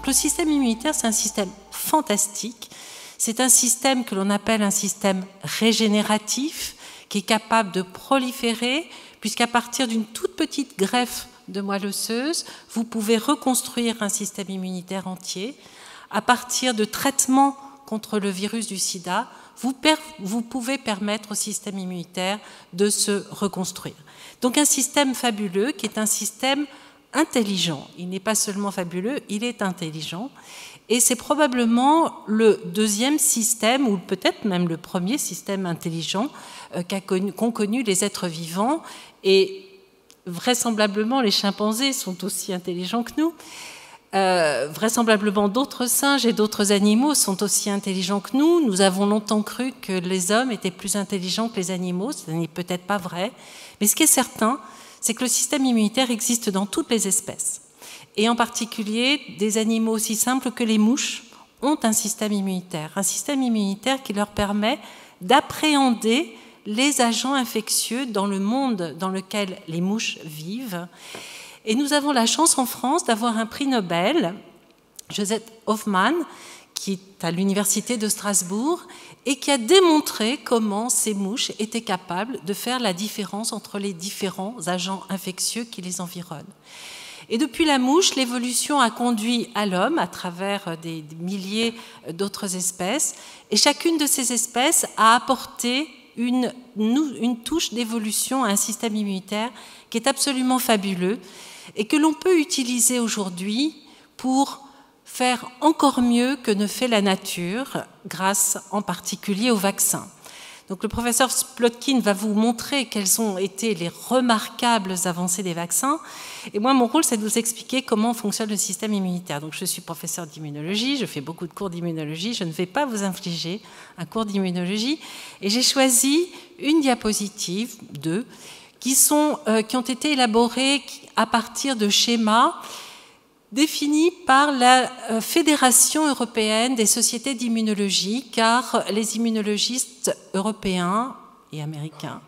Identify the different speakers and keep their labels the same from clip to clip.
Speaker 1: Donc le système immunitaire, c'est un système fantastique. C'est un système que l'on appelle un système régénératif, qui est capable de proliférer, puisqu'à partir d'une toute petite greffe de moelle osseuse, vous pouvez reconstruire un système immunitaire entier. À partir de traitements contre le virus du sida, vous pouvez permettre au système immunitaire de se reconstruire. Donc un système fabuleux qui est un système intelligent. Il n'est pas seulement fabuleux, il est intelligent. Et c'est probablement le deuxième système, ou peut-être même le premier système intelligent qu'ont connu les êtres vivants. Et vraisemblablement, les chimpanzés sont aussi intelligents que nous. Vraisemblablement, d'autres singes et d'autres animaux sont aussi intelligents que nous. Nous avons longtemps cru que les hommes étaient plus intelligents que les animaux. Ce n'est peut-être pas vrai. Mais ce qui est certain, c'est que le système immunitaire existe dans toutes les espèces. Et en particulier, des animaux aussi simples que les mouches ont un système immunitaire qui leur permet d'appréhender les agents infectieux dans le monde dans lequel les mouches vivent. Et nous avons la chance en France d'avoir un prix Nobel, Joseph Hoffmann, qui est à l'université de Strasbourg, et qui a démontré comment ces mouches étaient capables de faire la différence entre les différents agents infectieux qui les environnent. Et depuis la mouche, l'évolution a conduit à l'homme à travers des milliers d'autres espèces, et chacune de ces espèces a apporté une touche d'évolution à un système immunitaire qui est absolument fabuleux et que l'on peut utiliser aujourd'hui pour faire encore mieux que ne fait la nature, grâce en particulier aux vaccins. Donc le professeur Plotkin va vous montrer quelles ont été les remarquables avancées des vaccins. Et moi, mon rôle, c'est de vous expliquer comment fonctionne le système immunitaire. Donc je suis professeur d'immunologie, je fais beaucoup de cours d'immunologie, je ne vais pas vous infliger un cours d'immunologie. Et j'ai choisi une diapositive, deux, qui ont été élaborées à partir de schémas définis par la Fédération européenne des sociétés d'immunologie, car les immunologistes européens et américains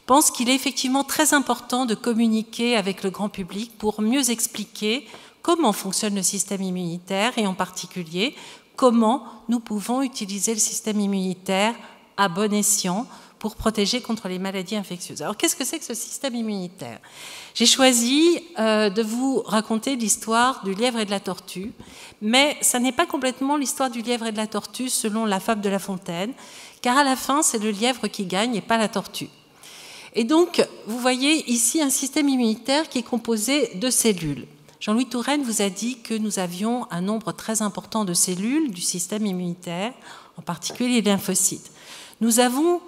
Speaker 1: pensent qu'il est effectivement très important de communiquer avec le grand public pour mieux expliquer comment fonctionne le système immunitaire et en particulier comment nous pouvons utiliser le système immunitaire à bon escient pour protéger contre les maladies infectieuses. Alors, qu'est-ce que c'est que ce système immunitaire? J'ai choisi de vous raconter l'histoire du lièvre et de la tortue, mais ça n'est pas complètement l'histoire du lièvre et de la tortue selon la fable de La Fontaine, car à la fin, c'est le lièvre qui gagne et pas la tortue. Et donc, vous voyez ici un système immunitaire qui est composé de cellules. Jean-Louis Touraine vous a dit que nous avions un nombre très important de cellules du système immunitaire, en particulier les lymphocytes. Nous avons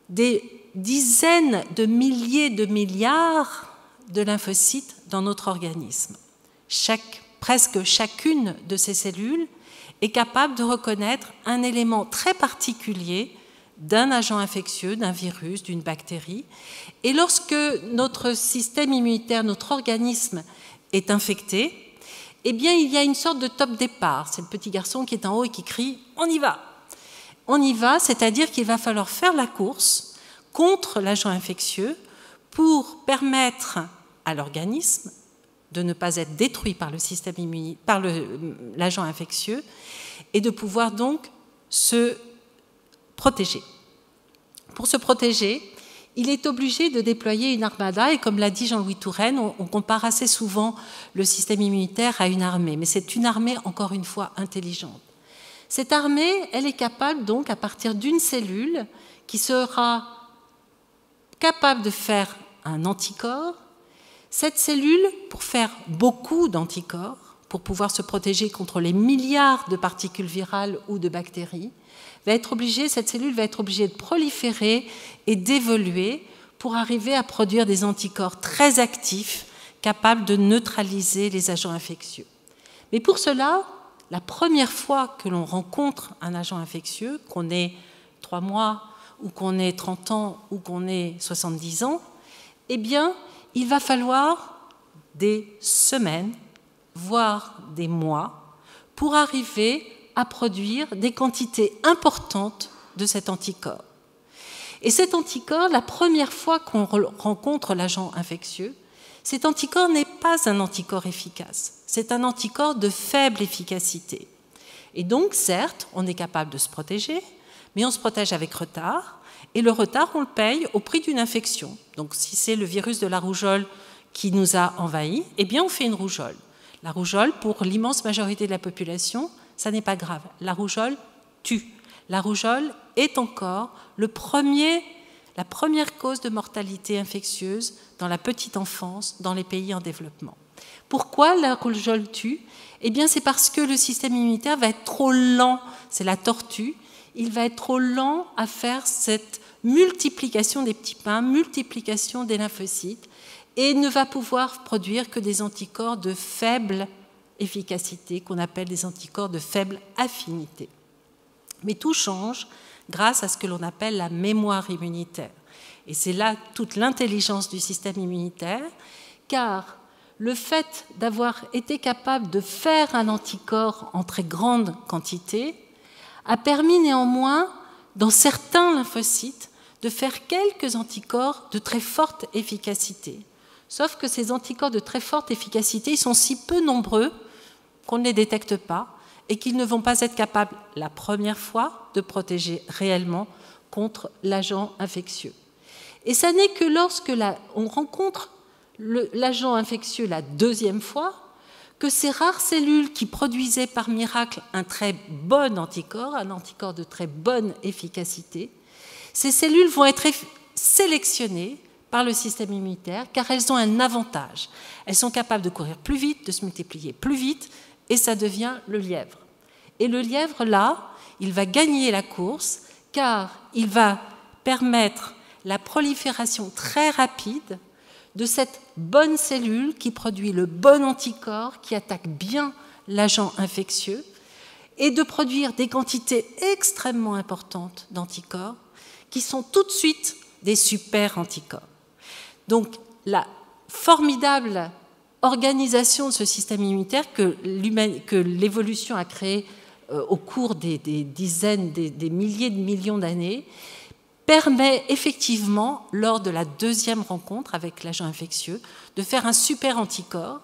Speaker 1: des dizaines de milliers de milliards de lymphocytes dans notre organisme. Presque chacune de ces cellules est capable de reconnaître un élément très particulier d'un agent infectieux, d'un virus, d'une bactérie. Et lorsque notre système immunitaire, notre organisme est infecté, eh bien, il y a une sorte de top départ. C'est le petit garçon qui est en haut et qui crie « On y va !» On y va, c'est-à-dire qu'il va falloir faire la course contre l'agent infectieux pour permettre à l'organisme de ne pas être détruit par le système immunitaire, par l'agent infectieux, et de pouvoir donc se protéger. Pour se protéger, il est obligé de déployer une armada, et comme l'a dit Jean-Louis Touraine, on compare assez souvent le système immunitaire à une armée, mais c'est une armée, encore une fois, intelligente. Cette armée, elle est capable donc, à partir d'une cellule qui sera capable de faire un anticorps. Cette cellule, pour faire beaucoup d'anticorps, pour pouvoir se protéger contre les milliards de particules virales ou de bactéries, cette cellule va être obligée de proliférer et d'évoluer pour arriver à produire des anticorps très actifs, capables de neutraliser les agents infectieux. Mais pour cela, la première fois que l'on rencontre un agent infectieux, qu'on ait 3 mois, ou qu'on ait 30 ans, ou qu'on ait 70 ans, eh bien, il va falloir des semaines, voire des mois, pour arriver à produire des quantités importantes de cet anticorps. Et cet anticorps, la première fois qu'on rencontre l'agent infectieux, Cet anticorps n'est pas un anticorps efficace, c'est un anticorps de faible efficacité. Et donc, certes, on est capable de se protéger, mais on se protège avec retard, et le retard, on le paye au prix d'une infection. Donc, si c'est le virus de la rougeole qui nous a envahis, eh bien, on fait une rougeole. La rougeole, pour l'immense majorité de la population, ça n'est pas grave. La rougeole tue. La rougeole est encore la première cause de mortalité infectieuse dans la petite enfance, dans les pays en développement. Pourquoi la rougeole tue? Eh bien, c'est parce que le système immunitaire va être trop lent. C'est la tortue. Il va être trop lent à faire cette multiplication des petits pains, multiplication des lymphocytes, et ne va pouvoir produire que des anticorps de faible efficacité, qu'on appelle des anticorps de faible affinité. Mais tout change grâce à ce que l'on appelle la mémoire immunitaire. Et c'est là toute l'intelligence du système immunitaire, car le fait d'avoir été capable de faire un anticorps en très grande quantité a permis néanmoins, dans certains lymphocytes, de faire quelques anticorps de très forte efficacité. Sauf que ces anticorps de très forte efficacité sont si peu nombreux qu'on ne les détecte pas et qu'ils ne vont pas être capables, la première fois, de protéger réellement contre l'agent infectieux. Et ça n'est que lorsque on rencontre l'agent infectieux la deuxième fois que ces rares cellules qui produisaient par miracle un très bon anticorps, un anticorps de très bonne efficacité, ces cellules vont être sélectionnées par le système immunitaire car elles ont un avantage. Elles sont capables de courir plus vite, de se multiplier plus vite, et ça devient le lièvre. Et le lièvre, là, il va gagner la course car il va permettre la prolifération très rapide de cette bonne cellule qui produit le bon anticorps, qui attaque bien l'agent infectieux, et de produire des quantités extrêmement importantes d'anticorps qui sont tout de suite des super anticorps. Donc, la formidable organisation de ce système immunitaire que l'évolution a créé au cours des dizaines, des milliers de millions d'années, permet effectivement, lors de la deuxième rencontre avec l'agent infectieux, de faire un super anticorps,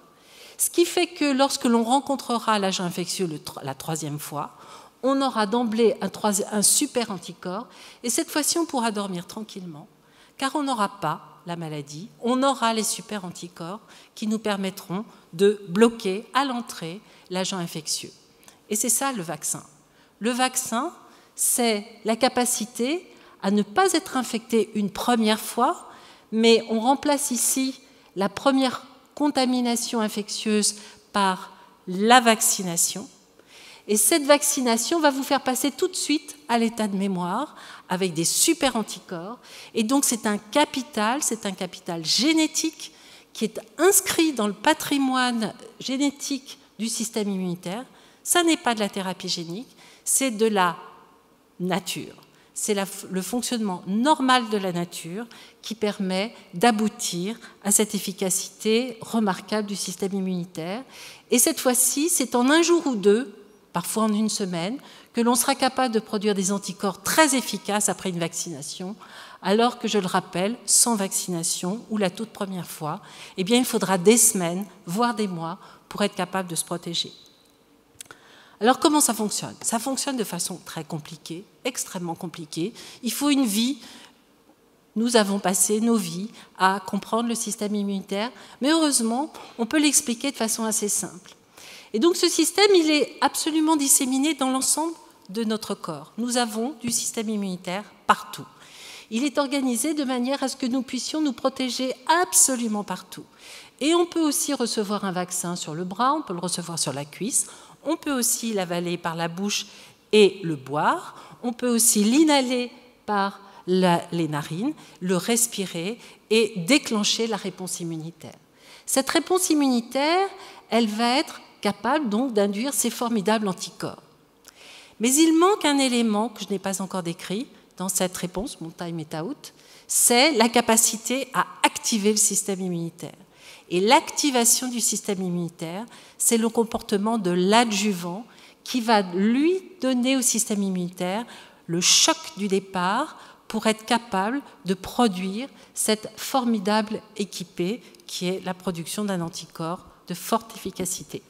Speaker 1: ce qui fait que lorsque l'on rencontrera l'agent infectieux la troisième fois, on aura d'emblée un super anticorps, et cette fois-ci, on pourra dormir tranquillement, car on n'aura pas la maladie, on aura les super anticorps qui nous permettront de bloquer à l'entrée l'agent infectieux. Et c'est ça le vaccin. Le vaccin, c'est la capacité à ne pas être infecté une première fois, mais on remplace ici la première contamination infectieuse par la vaccination. Et cette vaccination va vous faire passer tout de suite à l'état de mémoire avec des super anticorps. Et donc c'est un capital génétique qui est inscrit dans le patrimoine génétique du système immunitaire. Ça n'est pas de la thérapie génique, c'est de la nature. C'est le fonctionnement normal de la nature qui permet d'aboutir à cette efficacité remarquable du système immunitaire. Et cette fois-ci, c'est en un jour ou deux, parfois en une semaine, que l'on sera capable de produire des anticorps très efficaces après une vaccination, alors que, je le rappelle, sans vaccination, ou la toute première fois, eh bien, il faudra des semaines, voire des mois, pour être capable de se protéger. Alors, comment ça fonctionne? Ça fonctionne de façon très compliquée, extrêmement compliquée. Il faut une vie. Nous avons passé nos vies à comprendre le système immunitaire, mais heureusement, on peut l'expliquer de façon assez simple. Et donc, ce système, il est absolument disséminé dans l'ensemble de notre corps. Nous avons du système immunitaire partout. Il est organisé de manière à ce que nous puissions nous protéger absolument partout. Et on peut aussi recevoir un vaccin sur le bras, on peut le recevoir sur la cuisse, on peut aussi l'avaler par la bouche et le boire, on peut aussi l'inhaler par les narines, le respirer et déclencher la réponse immunitaire. Cette réponse immunitaire, elle va être capable donc d'induire ces formidables anticorps. Mais il manque un élément que je n'ai pas encore décrit dans cette réponse, mon time est out, c'est la capacité à activer le système immunitaire. Et l'activation du système immunitaire, c'est le comportement de l'adjuvant qui va lui donner au système immunitaire le choc du départ pour être capable de produire cette formidable équipée qui est la production d'un anticorps de forte efficacité.